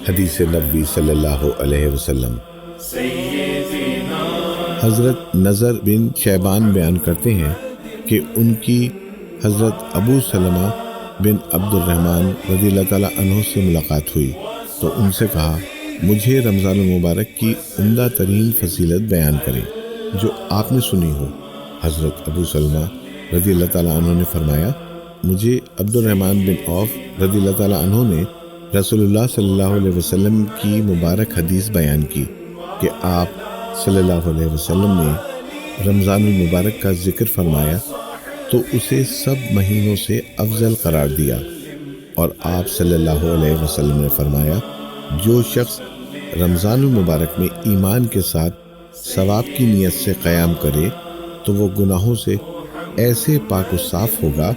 حدیث نبوی صلی اللہ علیہ وسلم۔ حضرت نضر بن شیبان بیان کرتے ہیں کہ ان کی حضرت ابو سلمہ بن عبد الرحمن رضی اللہ تعالیٰ عنہ سے ملاقات ہوئی تو ان سے کہا، مجھے رمضان المبارک کی عمدہ ترین فضیلت بیان کریں جو آپ نے سنی ہو۔ حضرت ابو سلمہ رضی اللہ تعالیٰ عنہ نے فرمایا، مجھے عبد الرحمن بن عوف رضی اللہ تعالیٰ عنہ نے رسول اللہ صلی اللہ علیہ وسلم کی مبارک حدیث بیان کی کہ آپ صلی اللہ علیہ وسلم نے رمضان المبارک کا ذکر فرمایا تو اسے سب مہینوں سے افضل قرار دیا، اور آپ صلی اللہ علیہ وسلم نے فرمایا، جو شخص رمضان المبارک میں ایمان کے ساتھ ثواب کی نیت سے قیام کرے تو وہ گناہوں سے ایسے پاک و صاف ہوگا